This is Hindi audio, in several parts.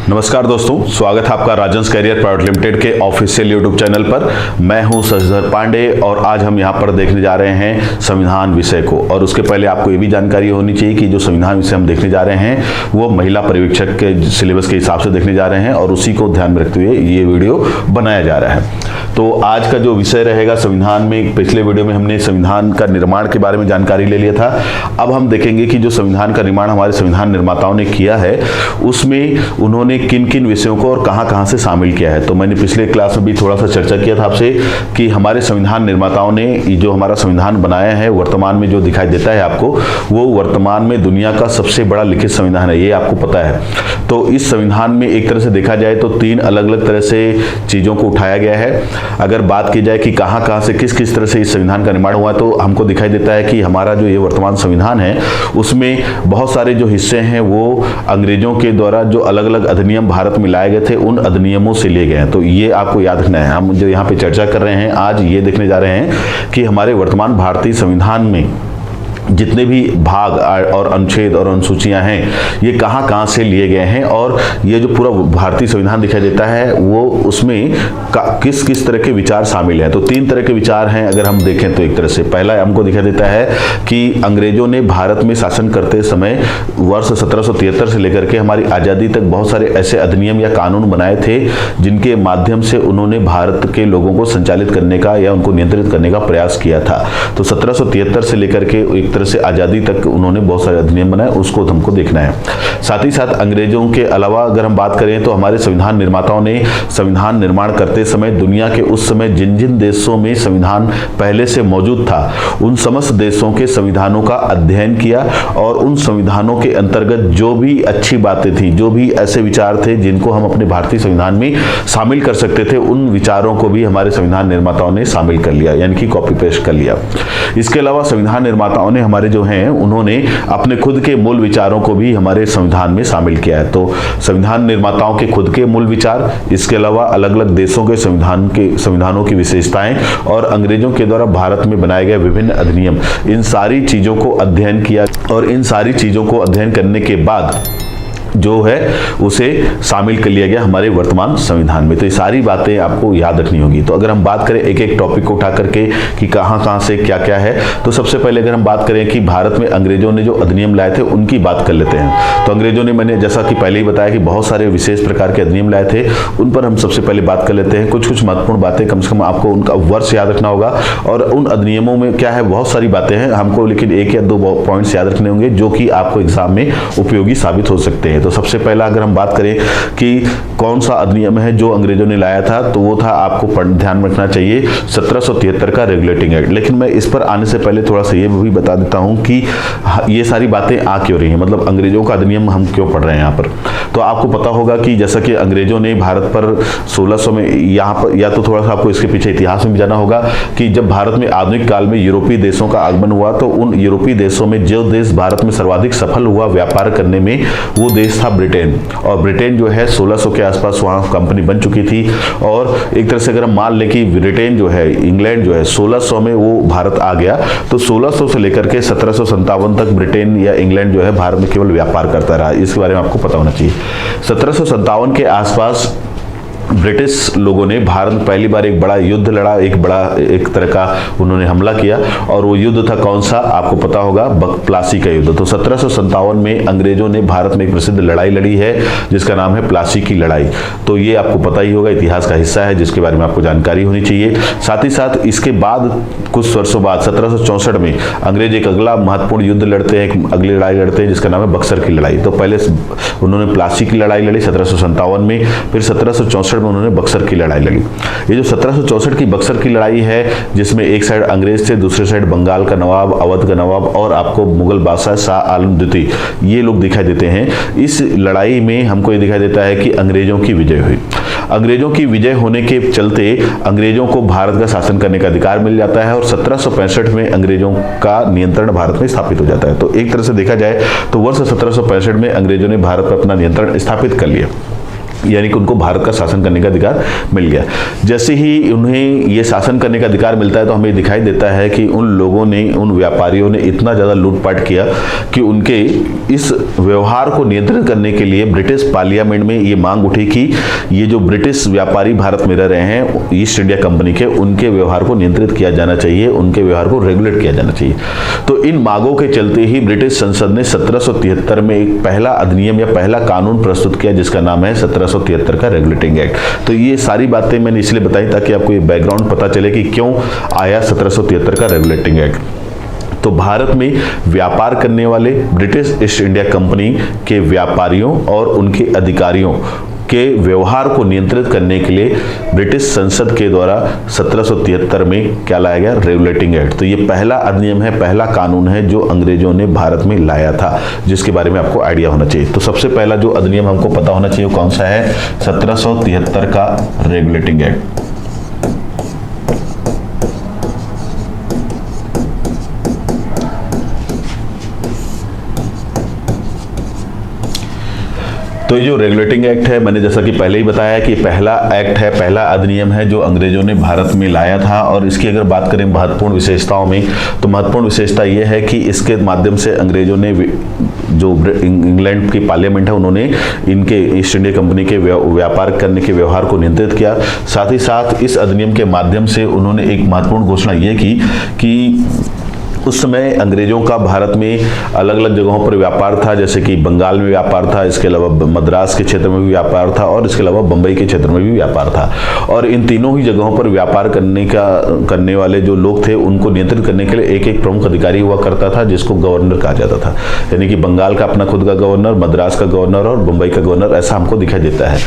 नमस्कार दोस्तों, स्वागत है आपका राजंस कैरियर प्राइवेट लिमिटेड के ऑफिशियल यूट्यूब चैनल पर। मैं हूं शशिधर पांडे और आज हम यहां पर देखने जा रहे हैं संविधान विषय को। और उसके पहले आपको ये भी जानकारी होनी चाहिए कि जो संविधान विषय हम देखने जा रहे हैं वो महिला पर्यवेक्षक के सिलेबस के हिसाब से देखने जा रहे हैं और उसी को ध्यान में रखते हुए ये वीडियो बनाया जा रहा है। तो आज का जो विषय रहेगा संविधान में, पिछले वीडियो में हमने संविधान का निर्माण के बारे में जानकारी ले लिया था। अब हम देखेंगे कि जो संविधान का निर्माण हमारे संविधान निर्माताओं ने किया है उसमें उन्होंने किन किन विषयों को और कहां-कहां से शामिल किया है। तो मैंने पिछले क्लास में भी थोड़ा सा चर्चा किया था आपसे कि हमारे संविधान निर्माताओं ने जो हमारा संविधान बनाया है वर्तमान में जो दिखाई देता है आपको, वो वर्तमान में दुनिया का सबसे बड़ा लिखित संविधान है, ये आपको पता है। तो इस संविधान में एक तरह से देखा जाए तो तीन अलग अलग तरह से चीजों को उठाया गया है। अगर बात की जाए कि कहां से किस किस तरह से इस संविधान का निर्माण हुआ, तो हमको दिखाई देता है कि हमारा जो ये वर्तमान संविधान है उसमें बहुत सारे जो हिस्से हैं वो अंग्रेजों के द्वारा जो अलग अलग अधिनियम भारत में लाए गए थे उन अधिनियमों से लिए गए हैं। तो ये आपको याद रखना है। हम जो यहाँ पे चर्चा कर रहे हैं आज ये देखने जा रहे हैं कि हमारे वर्तमान भारतीय संविधान में जितने भी भाग और अनुच्छेद और अनुसूचियां हैं ये कहां से लिए गए हैं और ये जो पूरा भारतीय संविधान दिखाई देता है वो उसमें किस किस तरह के विचार शामिल हैं। तो तीन तरह के विचार हैं अगर हम देखें तो। एक तरह से पहला हमको दिखाई देता है कि अंग्रेजों ने भारत में शासन करते समय वर्ष 1773 से लेकर के हमारी आज़ादी तक बहुत सारे ऐसे अधिनियम या कानून बनाए थे जिनके माध्यम से उन्होंने भारत के लोगों को संचालित करने का या उनको नियंत्रित करने का प्रयास किया था। तो 1773 से लेकर के एक तरह से आज़ादी तक उन्होंने बहुत सारे अधिनियम बनाए, उसको हमको देखना है। साथ ही साथ अंग्रेजों के अलावा अगर हम बात करें तो हमारे संविधान निर्माताओं ने संविधान निर्माण करते समय दुनिया के उस समय जिन जिन देशों में संविधान पहले से मौजूद था उन समस्त देशों के संविधानों का अध्ययन किया और उन संविधानों के अंतर्गत जो भी अच्छी बातें थी, जो भी ऐसे विचार थे जिनको हम अपने भारतीय संविधान में शामिल कर सकते थे, उन विचारों को भी हमारे संविधान निर्माताओं ने शामिल कर लिया, यानी कि कॉपी पेस्ट कर लिया। इसके अलावा संविधान निर्माताओं ने हमारे जो हैं उन्होंने अपने खुद के मूल विचारों को भी हमारे संविधान में शामिल किया है। तो संविधान निर्माताओं के खुद के मूल विचार, इसके अलावा अलग अलग देशों के संविधानों की विशेषताएं और अंग्रेजों के द्वारा भारत में बनाए गए विभिन्न अधिनियम, इन सारी चीजों को अध्ययन किया और इन सारी चीजों को अध्ययन करने के बाद जो है उसे शामिल कर लिया गया हमारे वर्तमान संविधान में। तो ये सारी बातें आपको याद रखनी होगी। तो अगर हम बात करें एक एक टॉपिक को उठा करके कि कहां से क्या क्या है, तो सबसे पहले अगर हम बात करें कि भारत में अंग्रेजों ने जो अधिनियम लाए थे उनकी बात कर लेते हैं। तो अंग्रेजों ने, मैंने जैसा कि पहले ही बताया कि बहुत सारे विशेष प्रकार के अधिनियम लाए थे, उन पर हम सबसे पहले बात कर लेते हैं। कुछ महत्वपूर्ण बातें, कम से कम आपको उनका वर्ष याद रखना होगा और उन अधिनियमों में क्या है, बहुत सारी बातें हैं हमको, लेकिन एक या दो पॉइंट्स याद रखने होंगे जो कि आपको एग्जाम में उपयोगी साबित हो सकते हैं। तो सबसे पहला अगर हम बात करें कि कौन सा अधिनियम है जो अंग्रेजों ने लाया था, तो वो था, आपको ध्यान में रखना चाहिए, 1773 का रेगुलेटिंग एक्ट। लेकिन मैं इस पर आने से पहले थोड़ा सा ये भी बता देता हूं कि ये सारी बातें आ क्यों रही हैं, मतलब अंग्रेजों का अधिनियम हम क्यों पढ़ रहे हैं यहाँ पर। तो आपको पता होगा कि जैसा कि अंग्रेजों ने भारत पर 1600 में, यहाँ पर या तो थोड़ा सा आपको इसके पीछे इतिहास में भी जाना होगा कि जब भारत में आधुनिक काल में यूरोपीय देशों का आगमन हुआ तो उन यूरोपीय देशों में जो देश भारत में सर्वाधिक सफल हुआ व्यापार करने में, वो देश था ब्रिटेन। और ब्रिटेन जो है 1600 के आसपास वहां कंपनी बन चुकी थी। और एक तरह से अगर हम मान लें कि ब्रिटेन जो है, इंग्लैंड जो है 1600 में वो भारत आ गया, तो 1600 से लेकर के 1757 तक ब्रिटेन या इंग्लैंड जो है भारत में केवल व्यापार करता रहा। इसके बारे में आपको पता होना चाहिए। 1757 के आसपास ब्रिटिश लोगों ने भारत में पहली बार एक बड़ा युद्ध लड़ा, एक तरह का उन्होंने हमला किया और वो युद्ध था कौन सा, आपको पता होगा, प्लासी का युद्ध। तो 1757 में अंग्रेजों ने भारत में एक प्रसिद्ध लड़ाई लड़ी है जिसका नाम है प्लासी की लड़ाई। तो ये आपको पता ही होगा, इतिहास का हिस्सा है जिसके बारे में आपको जानकारी होनी चाहिए। साथ ही साथ इसके बाद कुछ वर्षों बाद 1764 में अंग्रेज एक अगला महत्वपूर्ण युद्ध लड़ते हैं, एक अगली लड़ाई लड़ते हैं जिसका नाम है बक्सर की लड़ाई। तो पहले उन्होंने प्लासी की लड़ाई लड़ी 1757 में, फिर 1764 में उन्होंने बक्सर की लड़ाई लड़ी। ये जो 1764 की बक्सर की लड़ाई है जिसमें एक साइड अंग्रेज थे, दूसरे साइड बंगाल का नवाब, अवध का नवाब और आपको मुगल बादशाह शाह आलम द्वितीय, ये लोग दिखाई देते हैं। इस लड़ाई में हमको ये दिखाई देता है कि अंग्रेजों की विजय हुई। अंग्रेजों की विजय होने के चलते अंग्रेजों को भारत का शासन करने का अधिकार मिल जाता है और 1765 में अंग्रेजों का नियंत्रण भारत में स्थापित हो जाता है। तो एक तरह से देखा जाए तो वर्ष 1765 में अंग्रेजों ने भारत पर अपना नियंत्रण स्थापित कर लिया। यानी कि उनको भारत का शासन करने का अधिकार मिल गया। जैसे ही उन्हें ये शासन करने का अधिकार मिलता है तो हमें दिखाई देता है कि उन लोगों ने, उन व्यापारियों ने इतना ज़्यादा लूटपाट किया कि उनके इस व्यवहार को नियंत्रित करने के लिए ब्रिटिश पार्लियामेंट में ये मांग उठी कि ये जो ब्रिटिश व्यापारी भारत में रह रहे हैं ईस्ट इंडिया कंपनी के, उनके व्यवहार को नियंत्रित किया जाना चाहिए, उनके व्यवहार को रेगुलेट किया जाना चाहिए। तो इन मांगों के चलते ही ब्रिटिश संसद ने 1773 में एक पहला अधिनियम या पहला कानून प्रस्तुत किया जिसका नाम है 1773 का रेगुलेटिंग एक्ट। तो ये सारी बातें मैंने इसलिए बताई ताकि आपको ये बैकग्राउंड पता चले कि क्यों आया 1773 का रेगुलेटिंग एक्ट। तो भारत में व्यापार करने वाले ब्रिटिश ईस्ट इंडिया कंपनी के व्यापारियों और उनके अधिकारियों के व्यवहार को नियंत्रित करने के लिए ब्रिटिश संसद के द्वारा 1773 में क्या लाया गया, रेगुलेटिंग एक्ट। तो ये पहला अधिनियम है, पहला कानून है जो अंग्रेजों ने भारत में लाया था, जिसके बारे में आपको आइडिया होना चाहिए। तो सबसे पहला जो अधिनियम हमको पता होना चाहिए वो कौन सा है, 1773 का रेगुलेटिंग एक्ट। तो ये जो रेगुलेटिंग एक्ट है, मैंने जैसा कि पहले ही बताया कि पहला एक्ट है, पहला अधिनियम है जो अंग्रेजों ने भारत में लाया था। और इसकी अगर बात करें महत्वपूर्ण विशेषताओं में, तो महत्वपूर्ण विशेषता ये है कि इसके माध्यम से अंग्रेजों ने, जो इंग्लैंड की पार्लियामेंट है, उन्होंने इनके ईस्ट इंडिया कंपनी के व्यापार करने के व्यवहार को नियंत्रित किया। साथ ही साथ इस अधिनियम के माध्यम से उन्होंने एक महत्वपूर्ण घोषणा ये की कि उस समय अंग्रेजों का भारत में अलग अलग जगहों पर व्यापार था, जैसे कि बंगाल में व्यापार था, इसके अलावा मद्रास के क्षेत्र में भी व्यापार था और इसके अलावा बंबई के क्षेत्र में भी व्यापार था। और इन तीनों ही जगहों पर व्यापार करने वाले जो लोग थे उनको नियंत्रित करने के लिए एक एक प्रमुख अधिकारी हुआ करता था जिसको गवर्नर कहा जाता था। यानी कि बंगाल का अपना खुद का गवर्नर, मद्रास का गवर्नर और बंबई का गवर्नर, ऐसा हमको दिखाई देता है।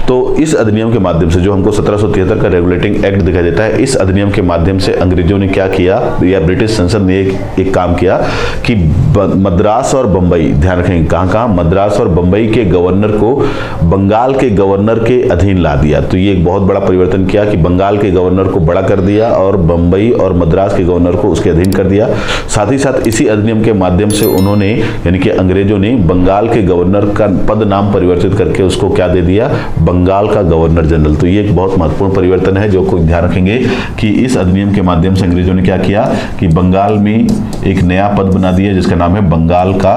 तो इस अधिनियम के माध्यम से जो हमको 1773 का रेगुलेटिंग एक्ट दिखाई देता है, इस अधिनियम के माध्यम से अंग्रेजों ने क्या किया, या ब्रिटिश संसद ने एक काम किया कि मद्रास और बंबई, ध्यान रखेंगे कहां, मद्रास और बंबई के गवर्नर को बंगाल के गवर्नर के अधीन ला दिया। तो ये एक बहुत बड़ा परिवर्तन किया कि बंगाल के गवर्नर को बड़ा कर दिया और बंबई और मद्रास के गवर्नर को उसके अधीन कर दिया। साथ ही साथ इसी अधिनियम के माध्यम से उन्होंने, यानी कि अंग्रेजों ने बंगाल के गवर्नर का पद नाम परिवर्तित करके उसको क्या दे दिया, बंगाल का गवर्नर जनरल। तो ये एक बहुत महत्वपूर्ण परिवर्तन है जो कोई ध्यान रखेंगे कि इस अधिनियम के माध्यम से अंग्रेजों ने क्या किया कि बंगाल में एक नया पद बना दिया जिसका नाम है बंगाल का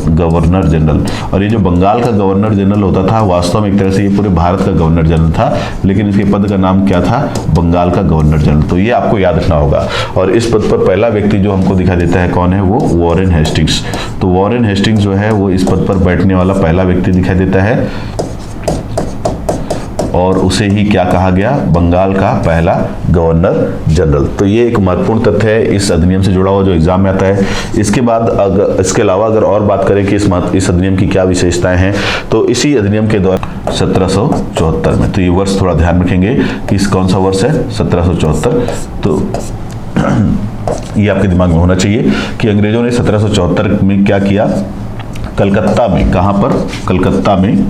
गवर्नर जनरल। और ये जो बंगाल का गवर्नर जनरल होता था, वास्तव में एक तरह से ये पूरे भारत का गवर्नर जनरल था, लेकिन इसके पद का नाम क्या था, बंगाल का गवर्नर जनरल। तो ये आपको याद रखना होगा। और इस पद पर पहला व्यक्ति जो हमको दिखाई देता है कौन है, वो वॉरेन हेस्टिंग्स। तो वॉरेन हेस्टिंग्स जो है वो इस पद पर बैठने वाला पहला व्यक्ति दिखाई देता है और उसे ही क्या कहा गया, बंगाल का पहला गवर्नर जनरल। तो ये एक महत्वपूर्ण तथ्य है इस अधिनियम से जुड़ा हुआ जो एग्जाम में आता है। इसके बाद इसके अलावा अगर और बात करें कि इस अधिनियम की क्या विशेषताएं हैं, तो इसी अधिनियम के द्वारा 1774 में, तो ये वर्ष थोड़ा ध्यान रखेंगे कि कौन सा वर्ष है, 1774। तो ये आपके दिमाग में होना चाहिए कि अंग्रेजों ने 1774 में क्या किया, कलकत्ता में, कहां पर, कलकत्ता में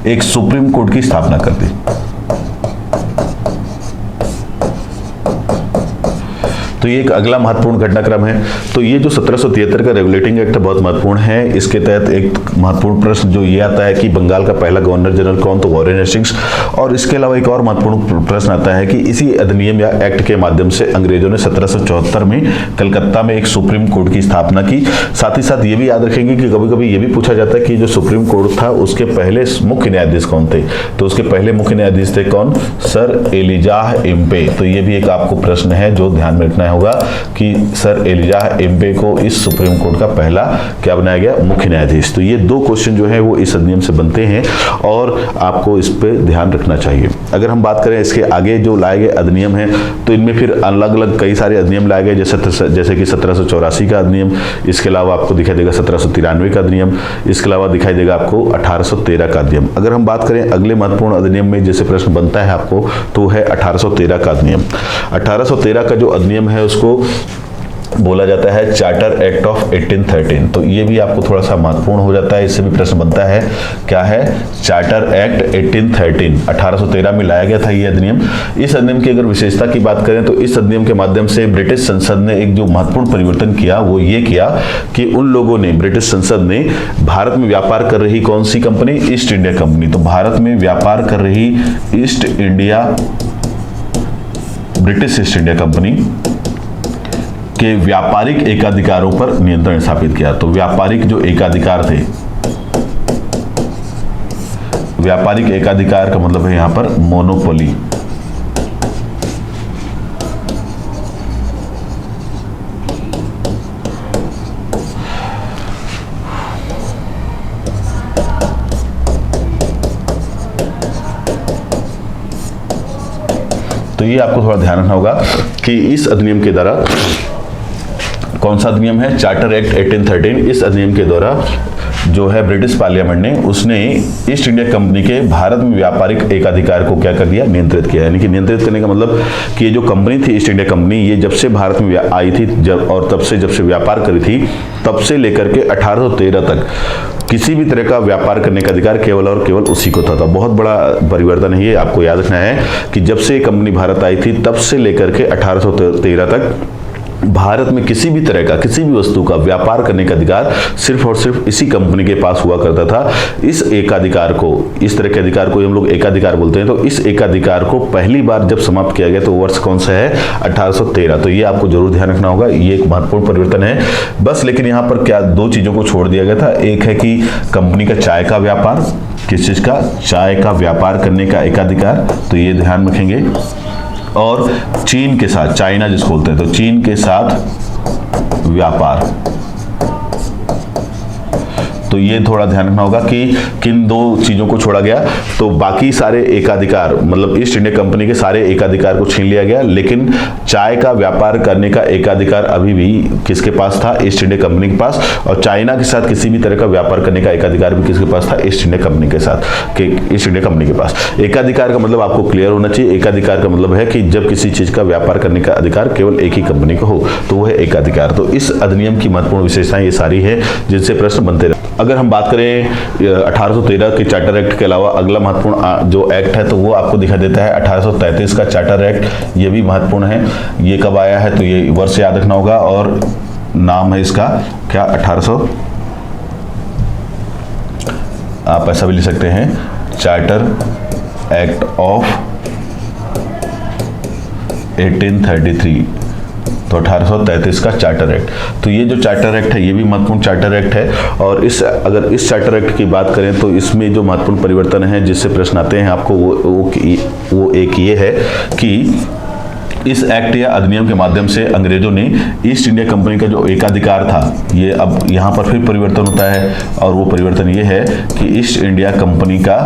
एक सुप्रीम कोर्ट की स्थापना कर दी। तो ये एक अगला महत्वपूर्ण घटनाक्रम है। तो ये जो 1773 का रेगुलेटिंग एक्ट बहुत महत्वपूर्ण है। इसके तहत एक महत्वपूर्ण प्रश्न जो ये आता है कि बंगाल का पहला गवर्नर जनरल कौन, तो वॉरेन हेस्टिंग्स। और इसके अलावा एक और महत्वपूर्ण प्रश्न आता है कि इसी अधिनियम या एक्ट के माध्यम से अंग्रेजों ने 1774 में कलकत्ता में एक सुप्रीम कोर्ट की स्थापना की। साथ ही साथ ये भी याद रखेंगे कि कभी कभी ये भी पूछा जाता है कि जो सुप्रीम कोर्ट था उसके पहले मुख्य न्यायाधीश कौन थे, तो उसके पहले मुख्य न्यायाधीश थे कौन, सर एलिजाह एम्पे। तो ये भी एक आपको प्रश्न है जो ध्यान में रखना होगा कि सर एलिजाह एम्पे को इस सुप्रीम कोर्ट का पहला क्या बनाया गया, मुख्य न्यायाधीश। तो ये दो क्वेश्चन जो है वो इस अधिनियम से बनते हैं और आपको इस पे ध्यान रखना चाहिए। अगर हम बात करें इसके आगे जो लाए गए अधिनियम हैं, तो इनमें फिर अलग अलग कई सारे अधिनियम लाए गए, जैसे कि 1784 का अधिनियम, इसके अलावा आपको दिखाई देगा 1793 का अधिनियम, इसके अलावा दिखाई देगा आपको 1813 का अधिनियम। अगर हम बात करें अगले महत्वपूर्ण अधिनियम में जैसे प्रश्न बनता है आपको, तो है 1813 का अधिनियम। 1813 का जो अधिनियम है उसको बोला जाता है चार्टर एक्ट ऑफ 1813। तो ये भी आपको थोड़ा सा महत्वपूर्ण हो जाता है, इससे भी प्रश्न बनता है। क्या है? चार्टर एक्ट 1813, 1813 में लाया गया था ये अधिनियम। इस अधिनियम की अगर विशेषता की बात करें तो इस अधिनियम के माध्यम से ब्रिटिश संसद ने एक जो महत्वपूर्ण परिवर्तन किया वो ये किया कि उन लोगों ने, ब्रिटिश संसद ने भारत में व्यापार कर रही कौन सी कंपनी? East India company. तो भारत में व्यापार कर रही east India, British east India company के व्यापारिक एकाधिकारों पर नियंत्रण स्थापित किया। तो व्यापारिक जो एकाधिकार थे, व्यापारिक एकाधिकार का मतलब है यहां पर मोनोपोली। तो ये आपको थोड़ा ध्यान रखना होगा कि इस अधिनियम के द्वारा, कौन सा अधिनियम है? Charter act 1813। इस अधिनियम के द्वारा जो है ब्रिटिश पार्लियामेंट ने, उसने ईस्ट इंडिया कंपनी के भारत में व्यापारिक एकाधिकार को क्या कर दिया? नियंत्रित किया। यानी कि नियंत्रित करने का मतलब कि ये जो कंपनी थी ईस्ट इंडिया कंपनी, ये जब से भारत में आई थी और तब से व्यापार करी थी, तब से लेकर के 1813 तक किसी भी तरह का व्यापार करने का अधिकार केवल और केवल उसी को था। बहुत बड़ा परिवर्तन है ये, आपको याद रखना है कि जब से कंपनी भारत आई थी तब से लेकर के 1813 तक भारत में किसी भी तरह का, किसी भी वस्तु का व्यापार करने का अधिकार सिर्फ और सिर्फ इसी कंपनी के पास हुआ करता था। इस एकाधिकार को, इस तरह के अधिकार को हम लोग एकाधिकार बोलते हैं। तो इस एकाधिकार को पहली बार जब समाप्त किया गया तो वर्ष कौन सा है? 1813। तो ये आपको जरूर ध्यान रखना होगा, ये एक महत्वपूर्ण परिवर्तन है बस। लेकिन यहाँ पर क्या दो चीजों को छोड़ दिया गया था। एक है कि कंपनी का चाय का व्यापार, किस चीज का? चाय का व्यापार करने का एकाधिकार, तो ये ध्यान रखेंगे। और चीन के साथ, चाइना जिसको बोलते हैं, तो चीन के साथ व्यापार, तो ये थोड़ा ध्यान रखना होगा कि किन दो चीजों को छोड़ा गया। तो बाकी सारे एकाधिकार, मतलब ईस्ट इंडिया कंपनी के सारे एकाधिकार को छीन लिया गया, लेकिन चाय का व्यापार करने का एकाधिकार अभी भी किसके पास था? ईस्ट इंडिया कंपनी के पास। और चाइना के साथ किसी भी तरह का व्यापार करने का एकाधिकार भी किसके पास था? ईस्ट इंडिया कंपनी के साथ, ईस्ट इंडिया कंपनी के पास। एकाधिकार का मतलब आपको क्लियर होना चाहिए। एकाधिकार का मतलब है कि जब किसी चीज का व्यापार करने का अधिकार केवल एक ही कंपनी को हो, तो वह है एकाधिकार। तो इस अधिनियम की महत्वपूर्ण विशेषताएं ये सारी है जिनसे प्रश्न बनते रहे। अगर हम बात करें 1813 के चार्टर एक्ट के अलावा अगला महत्वपूर्ण जो एक्ट है तो वो आपको दिखा देता है 1833 का चार्टर एक्ट। ये भी महत्वपूर्ण है। ये कब आया है? तो ये वर्ष याद रखना होगा और नाम है इसका क्या? 1800, आप ऐसा भी लिख सकते हैं, चार्टर एक्ट ऑफ 1833। तो 1833 का चार्टर एक्ट। तो ये जो चार्टर एक्ट है ये भी महत्वपूर्ण चार्टर एक्ट है। और अगर इस चार्टर एक्ट की बात करें तो इसमें जो महत्वपूर्ण परिवर्तन है जिससे प्रश्न आते हैं आपको, वो एक ये है कि इस एक्ट या अधिनियम के माध्यम से अंग्रेजों ने ईस्ट इंडिया कंपनी का जो एकाधिकार था, ये अब यहाँ पर फिर परिवर्तन होता है। और वो परिवर्तन ये है कि ईस्ट इंडिया कंपनी का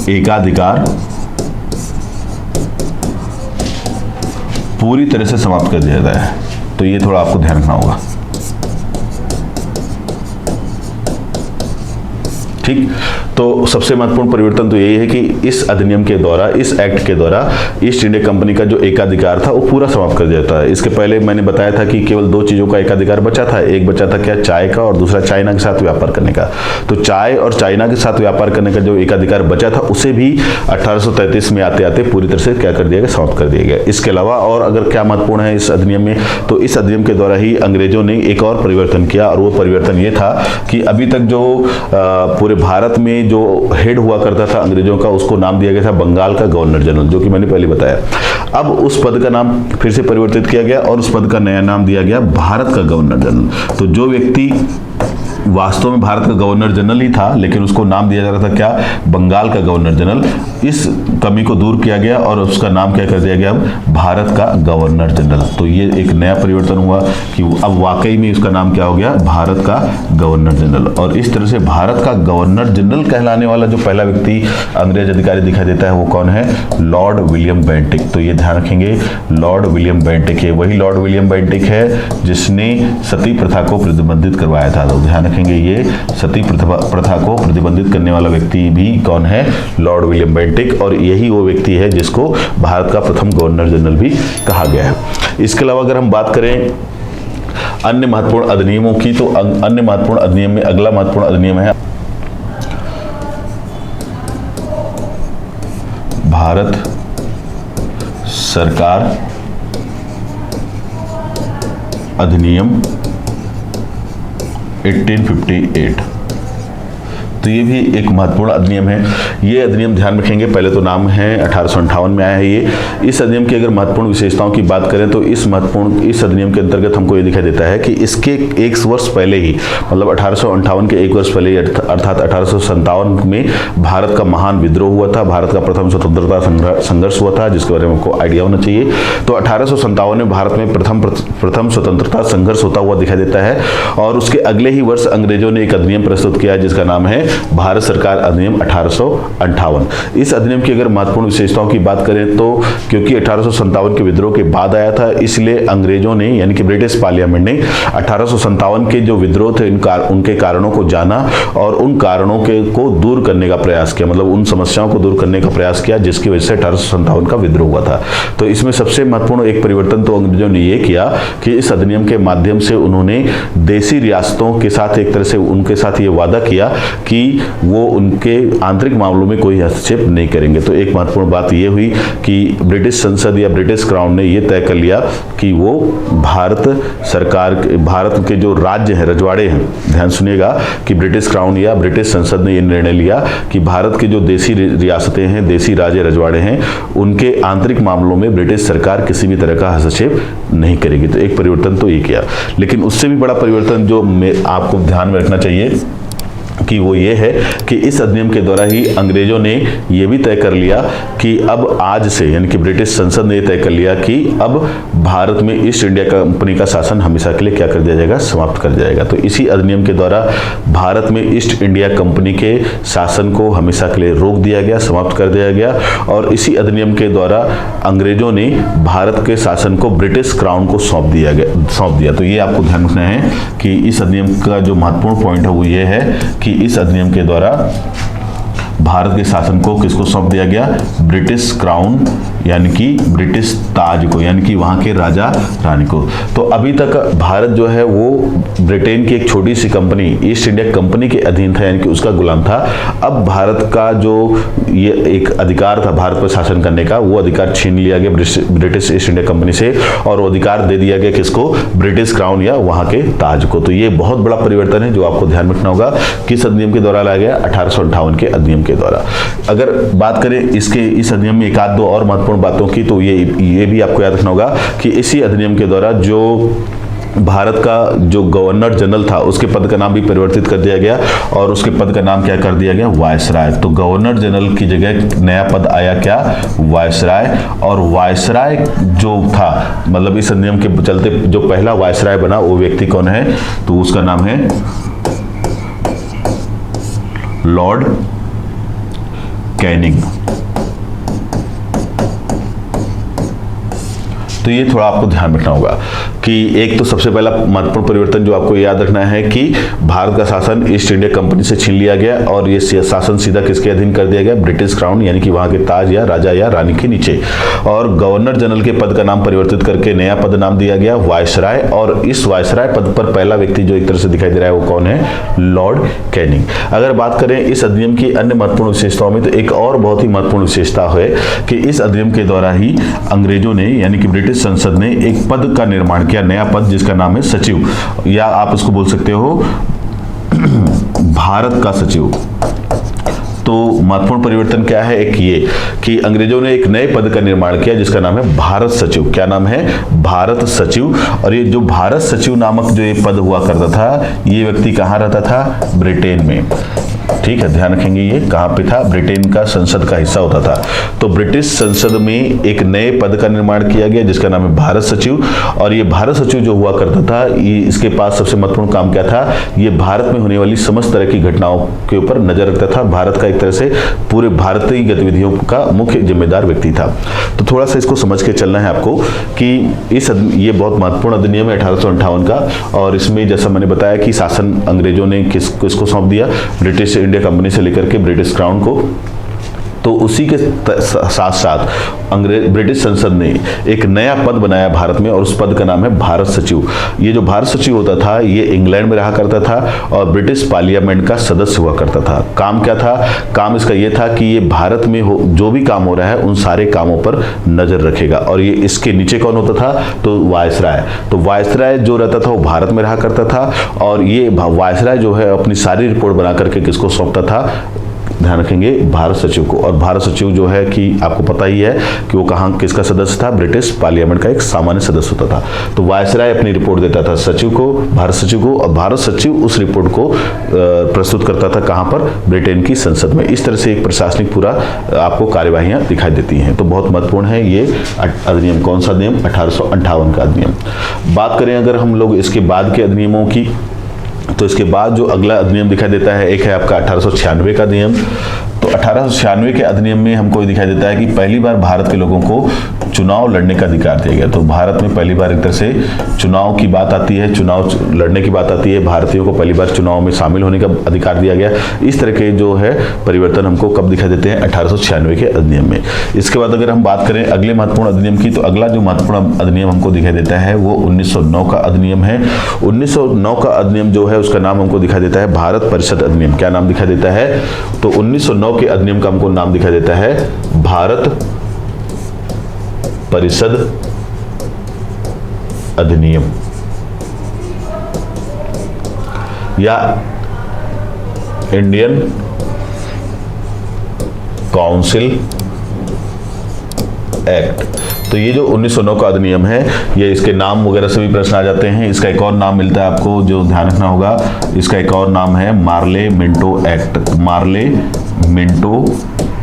एकाधिकार पूरी तरह से समाप्त कर दिया जाता है। तो ये थोड़ा आपको ध्यान रखना होगा। ठीक, तो सबसे महत्वपूर्ण परिवर्तन तो यही है कि इस अधिनियम के द्वारा, इस एक्ट के द्वारा ईस्ट इंडिया कंपनी का जो एकाधिकार था वो पूरा समाप्त कर दिया जाता है। इसके पहले मैंने बताया था कि केवल दो चीजों का एकाधिकार बचा था। एक बचा था क्या? चाय का, और दूसरा चाइना के साथ व्यापार करने का। तो चाय और चाइना के साथ व्यापार करने का जो एकाधिकार बचा था उसे भी 1833 में आते आते पूरी तरह से क्या कर दिया गया? समाप्त कर दिया गया। इसके अलावा और अगर क्या महत्वपूर्ण है इस अधिनियम में, तो इस अधिनियम के द्वारा ही अंग्रेजों ने एक और परिवर्तन किया, और वो परिवर्तन ये था कि अभी तक जो पूरे भारत में जो हेड हुआ करता था अंग्रेजों का, उसको नाम दिया गया था बंगाल का गवर्नर जनरल, जो कि मैंने पहले बताया। अब उस पद का नाम फिर से परिवर्तित किया गया और उस पद का नया नाम दिया गया भारत का गवर्नर जनरल। तो जो व्यक्ति वास्तव में भारत का गवर्नर जनरल ही था, लेकिन उसको नाम दिया जा रहा था क्या? बंगाल का गवर्नर जनरल। इस कमी को दूर किया गया और उसका नाम क्या कर दिया गया? भारत का गवर्नर जनरल। तो ये एक नया परिवर्तन हुआ कि अब वाकई में उसका नाम क्या हो गया? भारत का गवर्नर जनरल। और इस तरह से भारत का गवर्नर जनरल कहलाने वाला जो पहला व्यक्ति अंग्रेज अधिकारी दिखाई देता है वो कौन है? Lord William Bentinck. तो ये ध्यान रखेंगे, लॉर्ड विलियम बेंटिक है। वही लॉर्ड विलियम बेंटिक है जिसने सती प्रथा को प्रतिबंधित करवाया था। तो ध्यान रखेंगे ये सती प्रथा को प्रतिबंधित करने वाला व्यक्ति भी कौन है? Lord William Bentinck. और यही वो व्यक्ति है जिसको भारत का प्रथम गवर्नर जनरल भी कहा गया है। इसके अलावा अगर हम बात करें अन्य महत्वपूर्ण अधिनियमों की, तो अन्य महत्वपूर्ण अधिनियम में अगला महत्वपूर्ण अधिनियम है भारत सरकार अधिनियम 1858। तो ये भी एक महत्वपूर्ण अधिनियम है। ये अधिनियम ध्यान रखेंगे, पहले तो नाम है 1858 में आया है ये। इस अधिनियम की अगर महत्वपूर्ण विशेषताओं की बात करें तो इस अधिनियम के अंतर्गत हमको ये दिखाई देता है कि इसके एक वर्ष पहले ही, मतलब 1858 के एक वर्ष पहले ही, अर्थात 1857 में भारत का महान विद्रोह हुआ था। भारत का प्रथम स्वतंत्रता संघर्ष हुआ था, जिसके बारे में आपको आइडिया होना चाहिए। तो 1857 में भारत में प्रथम स्वतंत्रता संघर्ष होता हुआ दिखाई देता है। और उसके अगले ही वर्ष अंग्रेजों ने एक अधिनियम प्रस्तुत किया जिसका नाम है भारत सरकार अधिनियम 1858। इस अधिनियम की अगर महत्वपूर्ण विशेषताओं की बात करें तो क्योंकि 1857 के विद्रोह के बाद आया था, इसलिए अंग्रेजों ने यानी कि ब्रिटिश पार्लियामेंट ने 1857 के जो विद्रोह थे उनके कारणों को जाना और उन कारणों को दूर करने का प्रयास किया, मतलब उन समस्याओं को दूर करने का प्रयास किया जिसकी वजह से 1857 का विद्रोह हुआ था। तो इसमें सबसे महत्वपूर्ण एक परिवर्तन तो अंग्रेजों ने ये किया कि इस अधिनियम के माध्यम से उन्होंने देशी रियासतों के साथ एक तरह से उनके साथ ये वादा किया कि वो उनके आंतरिक मामलों में कोई हस्तक्षेप नहीं करेंगे। तो एक महत्वपूर्ण बात ये हुई कि ब्रिटिश संसद या ब्रिटिश क्राउन ने ये तय कर लिया कि वो भारत के जो राज्य हैं, रजवाड़े हैं, ध्यान सुनिएगा कि ब्रिटिश क्राउन या ब्रिटिश संसद ने ये निर्णय लिया कि भारत के जो देशी रियासतें हैं, देशी राज्य रजवाड़े हैं, उनके आंतरिक मामलों में ब्रिटिश सरकार किसी भी तरह का हस्तक्षेप नहीं करेगी। तो एक परिवर्तन तो ये किया, लेकिन उससे भी बड़ा परिवर्तन जो आपको ध्यान में रखना चाहिए कि वो ये है कि इस अधिनियम के द्वारा ही अंग्रेजों ने ये भी तय कर लिया कि अब आज से, यानी कि ब्रिटिश संसद ने ये तय कर लिया कि अब भारत में ईस्ट इंडिया कंपनी का शासन हमेशा के लिए क्या कर दिया जाएगा? समाप्त कर दिया जाएगा। तो इसी अधिनियम के द्वारा भारत में ईस्ट इंडिया कंपनी के शासन को हमेशा के लिए रोक दिया गया, समाप्त कर दिया गया। और इसी अधिनियम के द्वारा अंग्रेजों ने भारत के शासन को ब्रिटिश क्राउन को सौंप दिया। तो ये आपको ध्यान रखना है कि इस अधिनियम का जो महत्वपूर्ण पॉइंट है वो ये है कि इस अधिनियम के द्वारा भारत के शासन को किसको सौंप दिया गया? ब्रिटिश क्राउन यानी कि ब्रिटिश ताज को, यानी कि वहां के राजा रानी को। तो अभी तक भारत जो है वो ब्रिटेन की एक छोटी सी कंपनी ईस्ट इंडिया कंपनी के अधीन था, यानी कि उसका गुलाम था। अब भारत का जो ये एक अधिकार था भारत पर शासन करने का, वो अधिकार छीन लिया गया ब्रिटिश ईस्ट इंडिया कंपनी से और वो अधिकार दे दिया गया किसको? ब्रिटिश क्राउन या वहां के ताज को। तो ये बहुत बड़ा परिवर्तन है जो आपको ध्यान रखना होगा। किस अधिनियम के द्वारा लाया गया? 1858 के अधिनियम के द्वारा। अगर बात करें इस अधिनियम में एक आध दो और महत्वपूर्ण बातों की, तो ये भी आपको याद रखना होगा कि इसी अधिनियम के द्वारा जो भारत का जो गवर्नर जनरल था उसके पद का नाम भी परिवर्तित कर दिया गया और उसके पद का नाम क्या कर दिया गया? वायसराय। तो गवर्नर जनरल की जगह नया पद आया क्या? वायसराय। और वायसराय जो था, मतलब इस अधिनियम के चलते जो पहला वायसराय बना वो व्यक्ति कौन है? तो उसका नाम है लॉर्ड कैनिंग। तो ये थोड़ा आपको ध्यान रखना होगा कि एक तो सबसे पहला महत्वपूर्ण परिवर्तन जो आपको याद रखना है कि भारत का शासन ईस्ट इंडिया कंपनी से छीन लिया गया और ये शासन सीधा किसके अधीन कर दिया गया? ब्रिटिश क्राउन, यानी कि वहां के ताज या राजा या रानी के नीचे। और गवर्नर जनरल के पद का नाम परिवर्तित करके नया पद नाम दिया गया वायसराय। और इस वायसराय पद पर पहला व्यक्ति जो एक तरह से दिखाई दे रहा है वो कौन है? Lord Canning. अगर बात करें इस अधिनियम की अन्य महत्वपूर्ण विशेषताओं में, तो एक और बहुत ही महत्वपूर्ण विशेषता है कि इस अधिनियम के द्वारा ही अंग्रेजों ने, यानी कि ब्रिटिश संसद ने एक पद का निर्माण किया, नया पद, जिसका नाम है सचिव, या आप उसको बोल सकते हो भारत का सचिव। तो महत्वपूर्ण परिवर्तन क्या है? एक ये कि अंग्रेजों ने एक नए पद का निर्माण किया जिसका नाम है भारत सचिव। क्या नाम है? भारत सचिव। और ये जो भारत सचिव नामक जो ये पद हुआ करता था, ये व्यक्ति कहाँ रहता था? ब्रिटेन में। ठीक है, ध्यान रखेंगे ये कहाँ पे था, ब्रिटेन का संसद का हिस्सा होता था। तो ब्रिटिश संसद में एक नए पद का निर्माण किया गया जिसका नाम है भारत सचिव। और ये भारत सचिव जो हुआ करता था, ये इसके पास सबसे महत्वपूर्ण काम क्या था, ये भारत में होने वाली समस्त तरह की घटनाओं के ऊपर नजर रखता था। भारत का एक तरह से पूरे भारतीय गतिविधियों का मुख्य जिम्मेदार व्यक्ति था। तो थोड़ा सा इसको समझ के चलना है आपको कि ये बहुत महत्वपूर्ण अधिनियम है 1858 का। और इसमें जैसा मैंने बताया कि शासन अंग्रेजों ने किसको सौंप दिया, ब्रिटिश इंडिया कंपनी से लेकर के ब्रिटिश क्राउन को। तो उसी के साथ साथ ब्रिटिश संसद ने एक नया पद बनाया भारत में और उस पद का नाम है भारत सचिव। ये जो भारत सचिव होता था ये इंग्लैंड में रहा करता था और ब्रिटिश पार्लियामेंट का सदस्य हुआ करता था। काम क्या था, काम इसका ये था कि ये भारत में जो भी काम हो रहा है उन सारे कामों पर नजर रखेगा। और ये इसके नीचे कौन होता था, तो वायसराय। तो वायसराय जो रहता था वो भारत में रहा करता था और ये वायसराय जो है अपनी सारी रिपोर्ट बना करके किसको सौंपता था, ध्यान रखेंगे, भारत सचिव को। और भारत सचिव जो है कि आपको पता ही है कि वो कहाँ किसका सदस्य था, ब्रिटिश पार्लियामेंट का एक सामान्य सदस्य होता था। तो वायसराय अपनी रिपोर्ट देता था सचिव को, भारत सचिव को, और भारत सचिव उस रिपोर्ट को प्रस्तुत करता था कहाँ पर, ब्रिटेन की संसद में। इस तरह से एक प्रशासनिक पूरा आपको कार्यवाहियां दिखाई देती हैं। तो बहुत महत्वपूर्ण है ये अधिनियम। कौन सा अधिनियम, 1858 का अधिनियम। बात करें अगर हम लोग इसके बाद के अधिनियमों की, तो इसके बाद जो अगला अधिनियम दिखाई देता है, एक है आपका 1896 का अधिनियम। तो 1896 के अधिनियम में हमको ये दिखाई देता है कि पहली बार भारत के लोगों को चुनाव लड़ने का अधिकार दिया गया। तो भारत में पहली बार एक तरह से चुनाव की बात आती है, चुनाव लड़ने की बात आती है, भारतीयों को पहली बार चुनाव में शामिल होने का अधिकार दिया गया। इस तरह के जो है परिवर्तन हमको कब दिखाई देते हैं, 1896 के अधिनियम में। इसके बाद अगर हम बात करें अगले महत्वपूर्ण अधिनियम की, तो अगला जो महत्वपूर्ण अधिनियम हमको दिखाई देता है वो 1909 का अधिनियम है। 1909 का अधिनियम जो है उसका नाम हमको दिखाई देता है भारत परिषद अधिनियम। क्या नाम दिखाई देता है, तो 1909 के अधिनियम का हमको नाम दिखाई देता है भारत परिषद अधिनियम या इंडियन काउंसिल एक्ट। तो ये जो 1909 का अधिनियम है, ये इसके नाम वगैरह से भी प्रश्न आ जाते हैं। इसका एक और नाम मिलता है आपको जो ध्यान रखना होगा, इसका एक और नाम है Morley Minto act. Morley Minto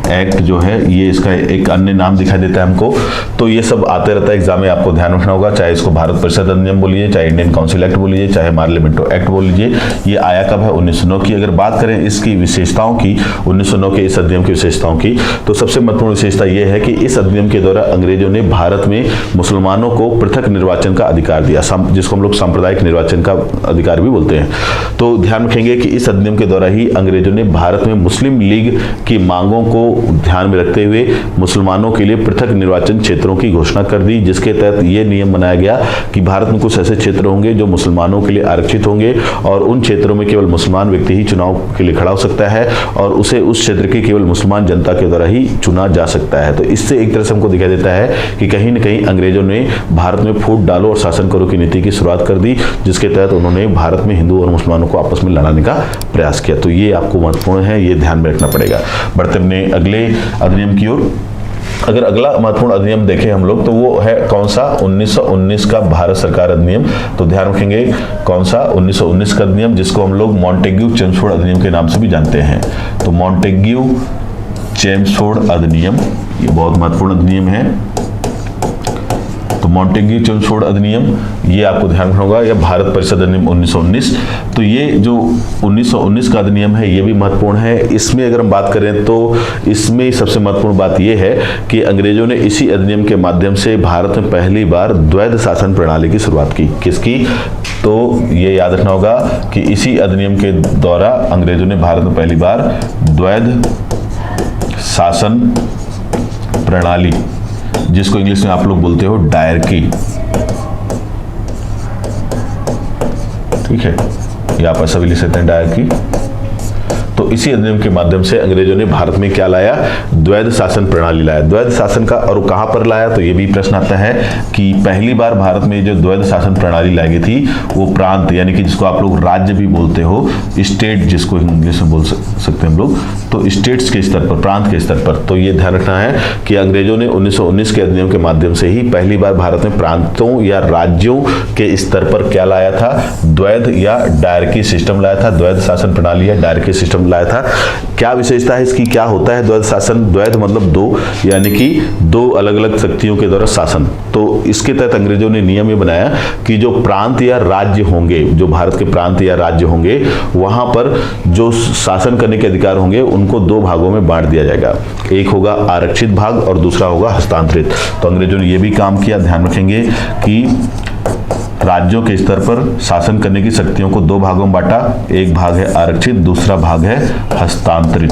act जो है ये इसका एक अन्य नाम दिखाई देता है हमको। तो ये सब आते रहता है एग्जाम में, आपको ध्यान रखना होगा। चाहे इसको भारत परिषद अधिनियम बोलिए, चाहे इंडियन काउंसिल एक्ट बोलिए, चाहे मार्ले मिंटो एक्ट बोल लीजिए। ये आया कब है, 1909 की। अगर बात करें इसकी विशेषताओं की, 1909 के इस अधिनियम की विशेषताओं की, तो सबसे महत्वपूर्ण विशेषता ये है कि इस अधिनियम के द्वारा अंग्रेजों ने भारत में मुसलमानों को पृथक निर्वाचन का अधिकार दिया, जिसको हम लोग सांप्रदायिक निर्वाचन का अधिकार भी बोलते हैं। तो ध्यान रखेंगे कि इस अधिनियम के द्वारा ही अंग्रेजों ने भारत में मुस्लिम लीग की मांगों को ध्यान में रखते हुए मुसलमानों के लिए पृथक निर्वाचन क्षेत्रों की घोषणा कर दी, जिसके तहत यह नियम बनाया गया कि भारत में कुछ ऐसे क्षेत्र होंगे जो मुसलमानों के लिए आरक्षित होंगे और उन क्षेत्रों में केवल मुसलमान व्यक्ति ही चुनाव के लिए खड़ा हो सकता है और उसे उस क्षेत्र की केवल मुसलमान जनता के द्वारा ही चुना जा सकता है। तो इससे एक तरह से हमको दिखाई देता है कि कहीं न कहीं अंग्रेजों ने भारत में फूट डालो और शासन करो की नीति की शुरुआत कर दी, जिसके तहत उन्होंने भारत में हिंदू और मुसलमानों को आपस में लड़ाने का प्रयास किया। तो ये आपको महत्वपूर्ण है, ये ध्यान में रखना पड़ेगा। बढ़ते अपने अगले अधिनियम की ओर। अगर अगला महत्वपूर्ण अधिनियम देखें हम लोग तो वो है कौन सा, 1919 का भारत सरकार अधिनियम। तो ध्यान रखेंगे कौन सा, 1919 का अधिनियम, जिसको हम लोग मॉन्टेग्यू चेम्सफोर्ड अधिनियम के नाम से भी जानते हैं। तो मॉन्टेग्यू चेम्सफोर्ड अधिनियम ये बहुत महत्वपूर्ण अधिनियम है। तो मॉन्टेग्यू चेम्सफोर्ड अधिनियम ये आपको ध्यान रखना होगा, या भारत परिषद अधिनियम 1919। तो ये जो 1919 का अधिनियम है ये भी महत्वपूर्ण है। इसमें अगर हम बात करें तो इसमें सबसे महत्वपूर्ण बात ये है कि अंग्रेजों ने इसी अधिनियम के माध्यम से भारत में पहली बार द्वैध शासन प्रणाली की शुरुआत की। किसकी, तो ये याद रखना होगा कि इसी अधिनियम के द्वारा अंग्रेजों ने भारत में पहली बार द्वैध शासन प्रणाली, जिसको इंग्लिश में आप लोग बोलते हो डायरकी, ठीक है, या आप ऐसा भी लिख सकते हैं डायरकी। तो इसी अधिनियम के माध्यम से अंग्रेजों ने भारत में क्या लाया, द्वैध शासन प्रणाली लाया। द्वैध शासन का और कहां पर लाया, तो ये भी प्रश्न आता है कि पहली बार भारत में जो द्वैध शासन प्रणाली लाई गई थी वो प्रांत, यानी कि जिसको आप लोग राज्य भी बोलते हो, स्टेट जिसको इंग्लिश में बोल सकते हैं हम लोग, तो स्टेट्स के स्तर पर, प्रांत के स्तर पर। तो ये ध्यान रखना है कि अंग्रेजों ने 1919 के अधिनियम के माध्यम से ही पहली बार भारत में प्रांतों या राज्यों के स्तर पर क्या लाया था, द्वैध या डायरकी सिस्टम लाया था, द्वैध शासन प्रणाली या डायरकी सिस्टम हम लाया था। क्या विशेषता है इसकी, क्या होता है द्वैध शासन? द्वैध मतलब दो, यानी कि दो अलग अलग शक्तियों के द्वारा शासन। तो इसके तहत अंग्रेजों ने नियम ये बनाया कि जो प्रांत या राज्य होंगे, जो भारत के प्रांत या राज्य होंगे, वहां पर जो शासन करने के अधिकार होंगे उनको दो भागों में बांट दिया जाएगा। एक होगा आरक्षित भाग और दूसरा होगा हस्तांतरित। तो अंग्रेजों ने यह भी काम किया, ध्यान रखेंगे कि राज्यों के स्तर पर शासन करने की शक्तियों को दो भागों में बांटा। एक भाग है आरक्षित, दूसरा भाग है हस्तांतरित।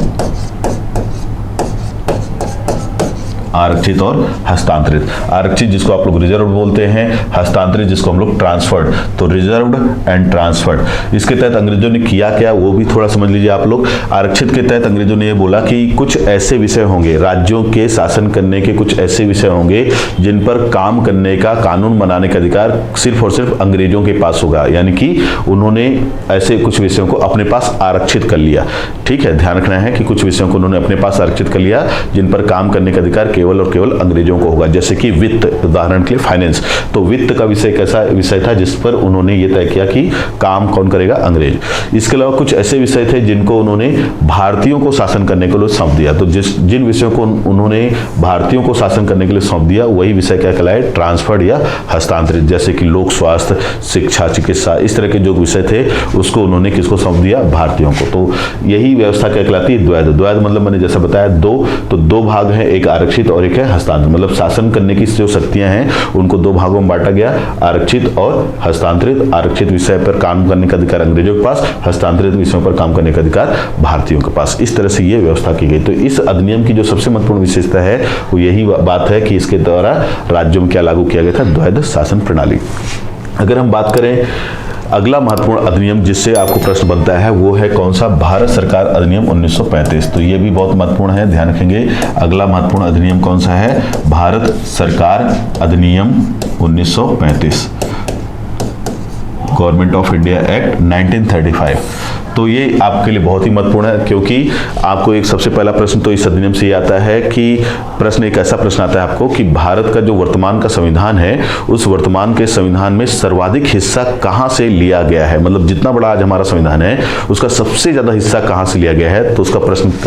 आरक्षित और हस्तांतरित। आरक्षित जिसको आप लोग रिजर्व बोलते हैं, हस्तांतरित जिसको हम लोग ट्रांसफर्ड। तो रिजर्व्ड एंड ट्रांसफर्ड। इसके तहत अंग्रेजों ने किया क्या वो भी थोड़ा समझ लीजिए आप लोग। आरक्षित के तहत अंग्रेजों ने ये बोला कि कुछ ऐसे विषय होंगे, राज्यों के शासन करने के कुछ ऐसे विषय होंगे जिन पर काम करने का, कानून बनाने का अधिकार सिर्फ और सिर्फ अंग्रेजों के पास होगा। यानी कि उन्होंने ऐसे कुछ विषयों को अपने पास आरक्षित कर लिया। ठीक है, ध्यान रखना है कि कुछ विषयों को उन्होंने अपने पास आरक्षित कर लिया जिन पर काम करने का अधिकार केवल और केवल अंग्रेजों को होगा। जैसे कि वित्त, उदाहरण के लिए फाइनेंस। तो वित्त का विषय कैसा विषय था जिस पर उन्होंने ये तय किया कि काम कौन करेगा? अंग्रेज। इसके अलावा कुछ ऐसे विषय थे जिनको उन्होंने भारतीयों को शासन करने के लिए सौंप दिया। तो जिन विषयों को उन्होंने भारतीयों को शासन करने के लिए सौंप दिया वही विषय क्या कहलाए? ट्रांसफर्ड या हस्तांतरित। जैसे कि लोक स्वास्थ्य, शिक्षा, चिकित्सा, इस तरह के जो विषय थे उसको उन्होंने किसको सौंप दिया? भारतीयों को। तो यही व्यवस्था क्या कहलाती है? द्वैध। द्वैध मतलब मैंने जैसा बताया दो, तो दो भाग हैं, एक आरक्षित और एक है हस्तांतरित। मतलब शासन करने की जो शक्तियां हैं उनको दो भागों में बांटा गया, आरक्षित और हस्तांतरित। आरक्षित विषय पर काम करने का अधिकार अंग्रेजों के पास, हस्तांतरित विषयों पर काम करने का अधिकार भारतीयों के पास। इस तरह से ये व्यवस्था की गई। तो इस अधिनियम की जो सबसे महत्वपूर्ण विशेषता है वो यही बात है कि इसके द्वारा राज्यों में क्या लागू किया गया था? द्वैध शासन प्रणाली। अगर हम बात करें अगला महत्वपूर्ण अधिनियम जिससे आपको प्रश्न बनता है वो है कौन सा? भारत सरकार अधिनियम 1935। तो ये भी बहुत महत्वपूर्ण है, ध्यान रखेंगे। अगला महत्वपूर्ण अधिनियम कौन सा है? भारत सरकार अधिनियम 1935, गवर्नमेंट ऑफ इंडिया एक्ट 1935। तो ये आपके लिए बहुत ही महत्वपूर्ण है क्योंकि आपको एक सबसे पहला प्रश्न तो इस अधिनियम से ये आता है कि प्रश्न एक ऐसा प्रश्न आता है आपको कि भारत का जो वर्तमान का संविधान है उस वर्तमान के संविधान में सर्वाधिक हिस्सा कहाँ से लिया गया है? मतलब जितना बड़ा आज हमारा संविधान है उसका सबसे ज्यादा हिस्सा कहाँ से लिया गया है? तो उसका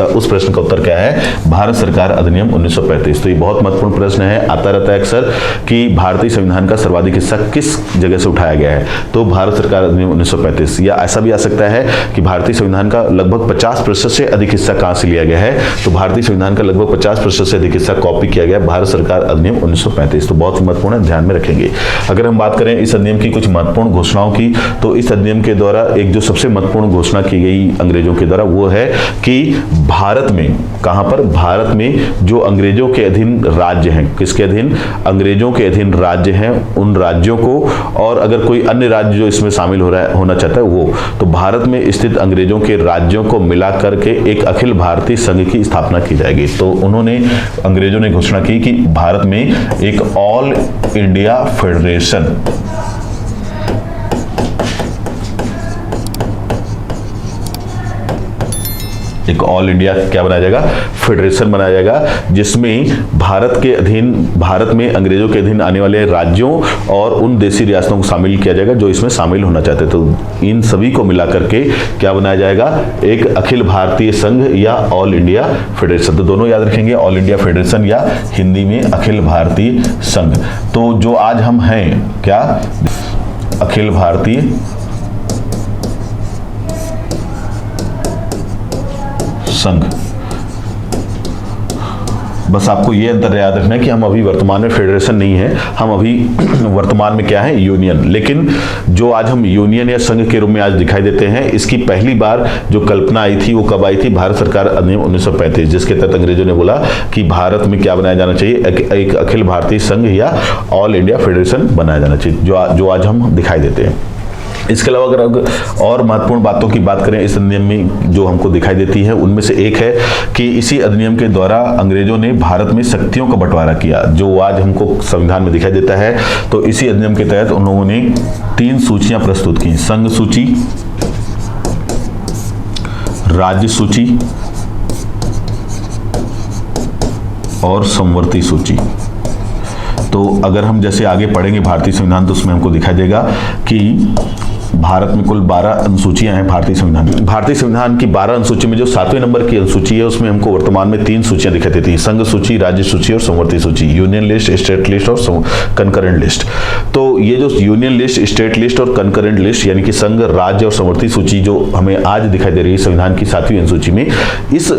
उस प्रश्न का उत्तर क्या है? भारत सरकार अधिनियम 1935। तो ये बहुत महत्वपूर्ण प्रश्न है, आता रहता है अक्सर कि भारतीय संविधान का सर्वाधिक हिस्सा किस जगह से उठाया गया है? तो भारत सरकार अधिनियम 1935। या ऐसा भी आ सकता है कि भारतीय संविधान का लगभग 50% से अधिक हिस्सा कहां से लिया गया है? तो भारतीय संविधान का लगभग 50% से अधिक हिस्सा कॉपी किया गया भारत सरकार अधिनियम 1935। तो बहुत महत्वपूर्ण है, ध्यान में रखेंगे। अगर हम बात करें इस अधिनियम की कुछ महत्वपूर्ण घोषणाओं की, तो इस अधिनियम के द्वारा एक जो सबसे महत्वपूर्ण घोषणा की गई अंग्रेजों के द्वारा वो है कि भारत में, कहां पर? भारत में जो अंग्रेजों के अधीन राज्य हैं, किसके अधीन? अंग्रेजों के अधीन राज्य हैं, उन राज्यों को, और अगर कोई अन्य राज्य जो इसमें शामिल होना चाहता है वो, तो भारत में स्थित अंग्रेजों के राज्यों को मिला करके एक अखिल भारतीय संघ की स्थापना की जाएगी। तो उन्होंने, अंग्रेजों ने घोषणा की कि भारत में एक ऑल इंडिया फेडरेशन, एक ऑल इंडिया क्या बनाया जाएगा? फेडरेशन बनाया जाएगा जिसमें भारत में अंग्रेजों के अधीन आने वाले राज्यों और उन देशी रियासतों को शामिल किया जाएगा जो इसमें शामिल होना चाहते। तो इन सभी को मिला करके क्या बनाया जाएगा? एक अखिल भारतीय संघ या ऑल इंडिया फेडरेशन। तो दोनों याद रखेंगे, ऑल इंडिया फेडरेशन या हिंदी में अखिल भारतीय संघ। तो जो आज हम हैं क्या? अखिल भारतीय संघ। बस आपको ये अंतर याद रखना है कि हम अभी वर्तमान में फेडरेशन नहीं है, हम अभी वर्तमान में क्या है? यूनियन। लेकिन जो आज हम यूनियन या संघ के रूप में आज दिखाई देते हैं, इसकी पहली बार जो कल्पना आई थी वो कब आई थी? भारत सरकार अधिनियम 1935, जिसके तहत अंग्रेजों ने बोला कि भारत में क्या बनाया जाना चाहिए? एक अखिल भारतीय संघ या ऑल इंडिया फेडरेशन बनाया जाना चाहिए, जो आज हम दिखाई देते हैं। इसके अलावा अगर और महत्वपूर्ण बातों की बात करें इस अधिनियम में जो हमको दिखाई देती है, उनमें से एक है कि इसी अधिनियम के द्वारा अंग्रेजों ने भारत में शक्तियों का बंटवारा किया, जो आज हमको संविधान में दिखाई देता है। तो इसी अधिनियम के तहत उन्होंने 3 सूचियां प्रस्तुत की: संघ सूची, राज्य सूची और समवर्ती सूची। तो अगर हम जैसे आगे पढ़ेंगे भारतीय संविधान तो उसमें हमको दिखाई देगा कि भारत में कुल 12 अनुसूचियां हैं भारतीय संविधान में। भारतीय संविधान की 12 अनुसूची में जो 7वें नंबर की अनुसूची है उसमें हमको वर्तमान में 3 सूचियां दिखाई देती हैं, संघ सूची, राज्य सूची और समवर्ती सूची, यूनियन लिस्ट, स्टेट लिस्ट और कंकरेंट लिस्ट। तो ये जो यूनियन लिस्ट, स्टेट लिस्ट और कंकरेंट लिस्ट यानी कि संघ, राज्य और समवर्ती सूची जो हमें आज दिखाई दे रही है संविधान की 7वीं अनुसूची में, इस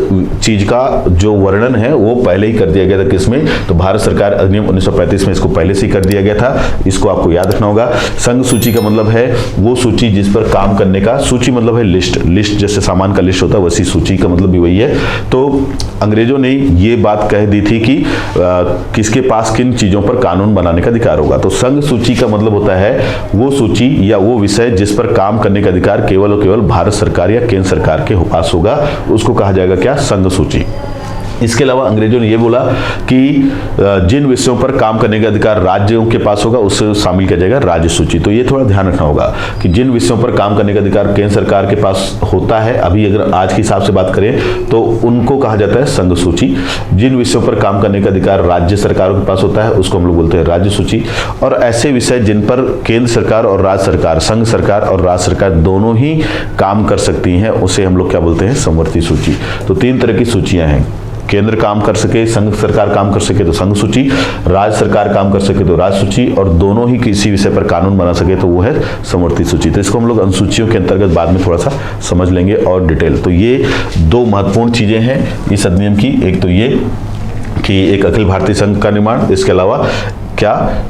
चीज का जो वर्णन है वो पहले ही कर दिया गया था। किसमें? तो भारत सरकार अधिनियम 1935 में इसको पहले से ही कर दिया गया था। इसको आपको याद रखना होगा। संघ सूची का मतलब है वो सूची जिस पर काम करने का, सूची मतलब है लिस्ट, लिस्ट जैसे सामान का लिस्ट होता है वैसी सूची का मतलब भी वही है। तो अंग्रेजों ने ये बात कह दी थी कि किसके पास किन चीजों पर कानून बनाने का अधिकार होगा। तो संघ सूची का मतलब होता है वो सूची या वो विषय जिस पर काम करने का अधिकार केवल और केवल भारत सरकार या केंद्र सरकार के पास होगा, उसको कहा जाएगा क्या? संघ सूची। इसके अलावा अंग्रेजों ने यह बोला कि जिन विषयों पर काम करने का अधिकार राज्यों के पास होगा उससे शामिल किया जाएगा राज्य सूची। तो ये थोड़ा ध्यान रखना होगा कि जिन विषयों पर काम करने का अधिकार केंद्र सरकार के पास होता है, अभी अगर आज के हिसाब से बात करें तो उनको कहा जाता है संघ सूची। जिन विषयों पर काम करने का अधिकार राज्य सरकारों के पास होता है उसको हम लोग बोलते हैं राज्य सूची। और ऐसे विषय जिन पर केंद्र सरकार और राज्य सरकार, संघ सरकार और राज्य सरकार दोनों ही काम कर सकती हैं उसे हम लोग क्या बोलते हैं? समवर्ती सूची। तो 3 तरह की सूचियां हैं, केंद्र काम कर सके, संघ सरकार काम कर सके तो संघ सूची, राज्य सरकार काम कर सके तो राज्य सूची, और दोनों ही किसी विषय पर कानून बना सके तो वो है समवर्ती सूची। तो इसको हम लोग अनुसूचियों के अंतर्गत बाद में थोड़ा सा समझ लेंगे और डिटेल। तो ये 2 महत्वपूर्ण चीजें हैं इस अधिनियम की। एक तो ये कि एक अखिल भारतीय संघ का निर्माण, इसके अलावा क्या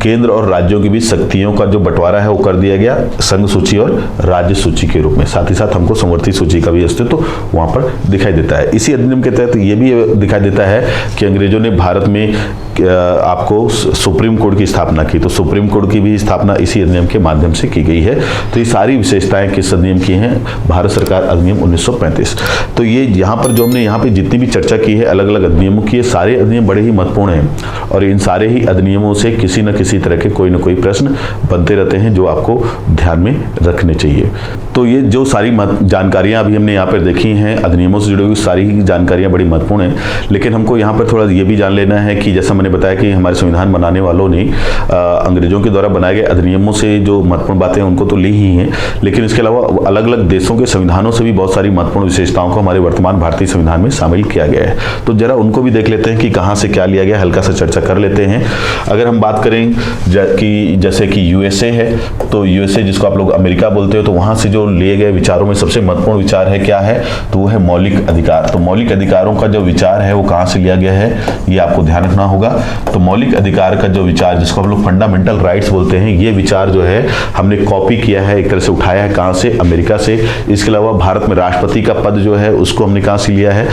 केंद्र और राज्यों के बीच शक्तियों का जो बंटवारा है वो कर दिया गया संघ सूची और राज्य सूची के रूप में। साथ ही साथ हमको समवर्ती सूची का भी अस्तित्व वहां पर दिखाई देता है। इसी अधिनियम के तहत ये भी दिखाई देता है कि अंग्रेजों ने भारत में आपको सुप्रीम कोर्ट की स्थापना की। तो सुप्रीम कोर्ट की भी स्थापना इसी अधिनियम के माध्यम से की गई है। तो ये सारी विशेषताएं किस अधिनियम की हैं? भारत सरकार अधिनियम 1935। तो ये यहाँ पर जो हमने यहाँ पे जितनी भी चर्चा की है अलग अलग अधिनियमों की, ये सारे अधिनियम बड़े ही महत्वपूर्ण हैं और इन सारे ही अधिनियमों से किसी न किसी तरह के कोई ना कोई प्रश्न बनते रहते हैं जो आपको ध्यान में रखने चाहिए। तो ये जो सारी जानकारियां अभी हमने यहाँ पर देखी हैं अधिनियमों से जुड़ी हुई सारी जानकारियां बड़ी महत्वपूर्ण हैं। लेकिन हमको यहाँ पर थोड़ा ये भी जान लेना है कि जैसा मैंने बताया कि हमारे संविधान बनाने वालों ने अंग्रेजों के द्वारा बनाए गए अधिनियमों से जो महत्वपूर्ण बातें हैं उनको तो ली ही हैं, लेकिन इसके अलावा अलग अलग देशों के संविधानों से भी बहुत सारी महत्वपूर्ण विशेषताओं को हमारे वर्तमान भारतीय संविधान में शामिल किया गया है। तो जरा उनको भी देख लेते हैं कि कहाँ से क्या लिया गया, हल्का सा चर्चा कर लेते हैं। अगर हम बात करें कि जैसे कि यूएसए है, तो यूएसए जिसको आप लोग अमेरिका बोलते हो, तो वहां से जो लिए गए विचारों में सबसे महत्वपूर्ण विचार है क्या है? तो वो है मौलिक अधिकार। तो मौलिक अधिकारों का जो विचार है वो कहाँ से लिया गया है ये आपको ध्यान रखना होगा। तो मौलिक अधिकार का जो विचार जिसको हम लोग फंडामेंटल राइट्स बोलते हैं, ये विचार जो है हमने कॉपी किया है, एक तरह से उठाया है। कहाँ से? अमेरिका से। इसके अलावा भारत में राष्ट्रपति का पद जो है उसको हमने कहाँ से लिया है?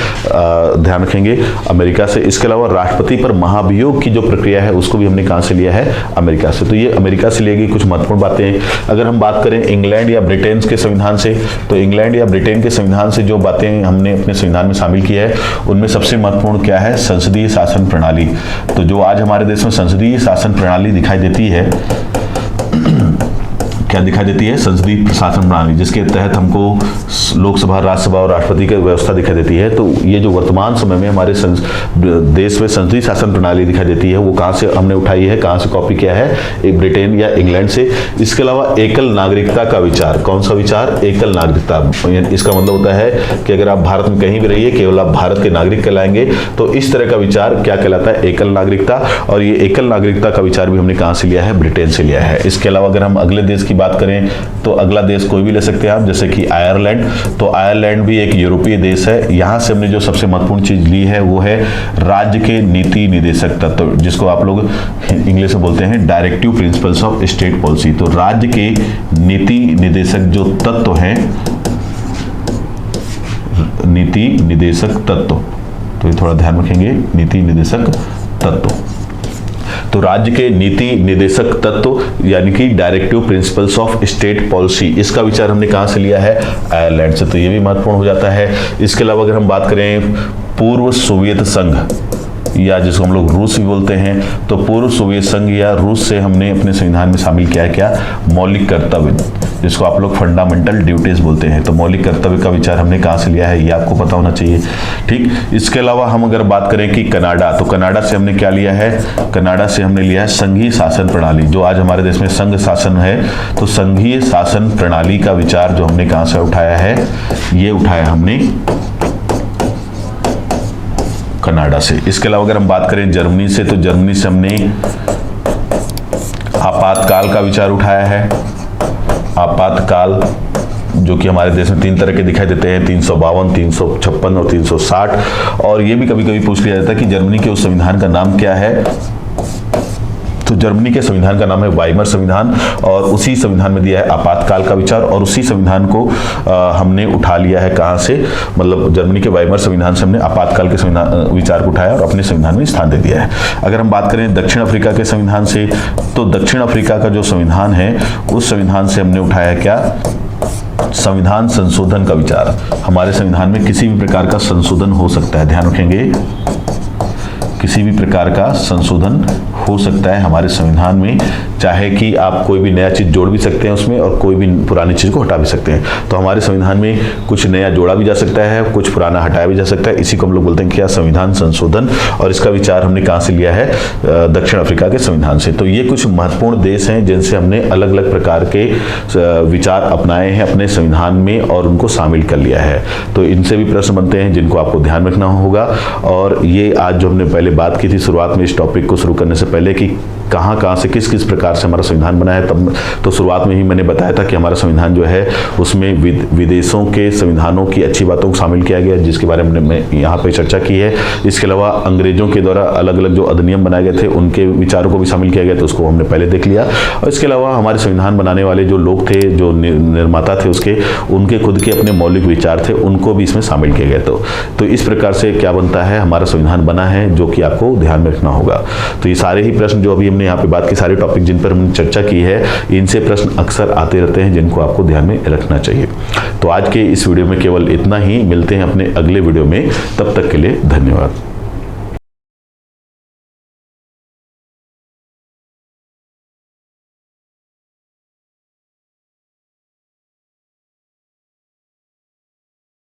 ध्यान रखेंगे, अमेरिका से। इसके अलावा राष्ट्रपति पर महाभियोग की जो प्रक्रिया है उसको भी हमने कहाँ से लिया है? अमेरिका से। तो ये अमेरिका से ली गई कुछ महत्वपूर्ण बातें। अगर हम बात करें इंग्लैंड या ब्रिटेन के संविधान से, तो इंग्लैंड या ब्रिटेन के संविधान से जो बातें हमने अपने संविधान में शामिल की है उनमें सबसे महत्वपूर्ण क्या है? संसदीय शासन प्रणाली। तो जो आज हमारे देश में संसदीय शासन प्रणाली दिखाई देती है, क्या दिखाई देती है? संसदीय शासन प्रणाली, जिसके तहत हमको लोकसभा, राज्यसभा और राष्ट्रपति की व्यवस्था दिखाई देती है। तो ये जो वर्तमान समय में हमारे देश में संसदीय शासन प्रणाली दिखाई देती है वो कहाँ से हमने उठाई है, कहाँ से कॉपी किया है? ब्रिटेन या इंग्लैंड से। इसके अलावा एकल नागरिकता का विचार। कौन सा विचार? एकल नागरिकता। इसका मतलब होता है कि अगर आप भारत में कहीं भी रहिए, केवल आप भारत के नागरिक कहलाएंगे। तो इस तरह का विचार क्या कहलाता है? एकल नागरिकता। और ये एकल नागरिकता का विचार भी हमने कहाँ से लिया है? ब्रिटेन से लिया है। इसके अलावा अगर हम अगले देश की बात करें तो अगला देश कोई भी ले सकते हैं आप, जैसे कि आयरलैंड। तो आयरलैंड भी एक यूरोपीय देश है। यहां से हमने जो सबसे महत्वपूर्ण चीज ली है वो है राज्य के नीति निदेशक तत्व, जिसको आप लोग इंग्लिश में बोलते हैं directive principles of state policy. तो राज्य के नीति निदेशक जो तत्व हैं, नीति निदेशक तत्व, तो ये थोड़ा ध्यान रखेंगे, नीति निदेशक तत्व। तो राज्य के नीति निदेशक तत्व यानी कि directive principles of state policy, इसका विचार हमने कहां से लिया है? आयरलैंड से। तो ये भी महत्वपूर्ण हो जाता है। इसके अलावा अगर हम बात करें पूर्व सोवियत संघ, या जिसको हम लोग रूस भी बोलते हैं, तो पूर्व सोवियत संघ या रूस से हमने अपने संविधान में शामिल किया है क्या? मौलिक कर्तव्य, जिसको आप लोग फंडामेंटल ड्यूटीज बोलते हैं। तो मौलिक कर्तव्य का विचार हमने कहाँ से लिया है, ये आपको पता होना चाहिए। ठीक, इसके अलावा हम अगर बात करें कि कनाडा, तो कनाडा से हमने क्या लिया है? कनाडा से हमने लिया है संघीय शासन प्रणाली। जो आज हमारे देश में संघ शासन है, तो संघीय शासन प्रणाली का विचार जो हमने कहाँ से उठाया है? ये उठाया हमने कनाडा से। इसके अलावा अगर हम बात करें जर्मनी से, तो जर्मनी से हमने आपातकाल का विचार उठाया है। आपातकाल जो कि हमारे देश में 3 तरह के दिखाई देते हैं, 352, 356 और 360। और ये भी कभी कभी पूछ लिया जाता है कि जर्मनी के उस संविधान का नाम क्या है? तो जर्मनी के संविधान का नाम है वाइमर संविधान, और उसी संविधान में दिया है आपातकाल का विचार, और उसी संविधान को हमने उठा लिया है कहाँ से? मतलब जर्मनी के वाइमर संविधान से हमने आपातकाल के संविधान विचार को उठाया और अपने संविधान में स्थान दे दिया है। अगर हम बात करें दक्षिण अफ्रीका के संविधान से, तो दक्षिण अफ्रीका का जो संविधान है, उस संविधान से हमने उठाया है क्या? संविधान संशोधन का विचार। हमारे संविधान में किसी भी प्रकार का संशोधन हो सकता है, ध्यान रखेंगे, किसी भी प्रकार का संशोधन हो सकता है हमारे संविधान में, चाहे कि आप कोई भी नया चीज जोड़ भी सकते हैं उसमें और कोई भी पुरानी चीज को हटा भी सकते हैं। तो हमारे संविधान में कुछ नया जोड़ा भी जा सकता है, कुछ पुराना हटाया भी जा सकता है। इसी को हम लोग बोलते हैं क्या? संविधान संशोधन। और इसका विचार हमने कहाँ से लिया है? दक्षिण अफ्रीका के संविधान से। तो ये कुछ महत्वपूर्ण देश हैं जिनसे हमने अलग अलग प्रकार के विचार अपनाए हैं अपने संविधान में और उनको शामिल कर लिया है। तो इनसे भी प्रश्न बनते हैं जिनको आपको ध्यान रखना होगा। और ये आज जो हमने पहले बात की थी शुरुआत में इस टॉपिक को शुरू करने से पहले कि कहाँ से किस किस प्रकार से हमारा संविधान बना है, तब तो शुरुआत में ही मैंने बताया था कि हमारा संविधान जो है उसमें विदेशों के संविधानों की अच्छी बातों को शामिल किया गया, जिसके बारे में मैं यहाँ पे चर्चा की है। इसके अलावा अंग्रेजों के द्वारा अलग अलग जो अधिनियम बनाए गए थे उनके विचारों को भी शामिल किया गया, तो उसको हमने पहले देख लिया। और इसके अलावा हमारे संविधान बनाने वाले जो लोग थे, जो निर्माता थे उसके, उनके खुद के अपने मौलिक विचार थे, उनको भी इसमें शामिल किया गया। तो इस प्रकार से क्या बनता है? हमारा संविधान बना है, जो कि आपको ध्यान में रखना होगा। तो ये सारे ही प्रश्न जो अभी हमने यहाँ पे बात की, सारे टॉपिक जिन पर हमने चर्चा की है, इनसे प्रश्न अक्सर आते रहते हैं जिनको आपको ध्यान में रखना चाहिए। तो आज के इस वीडियो में केवल इतना ही। मिलते हैं अपने अगले वीडियो में, तब तक के लिए धन्यवाद।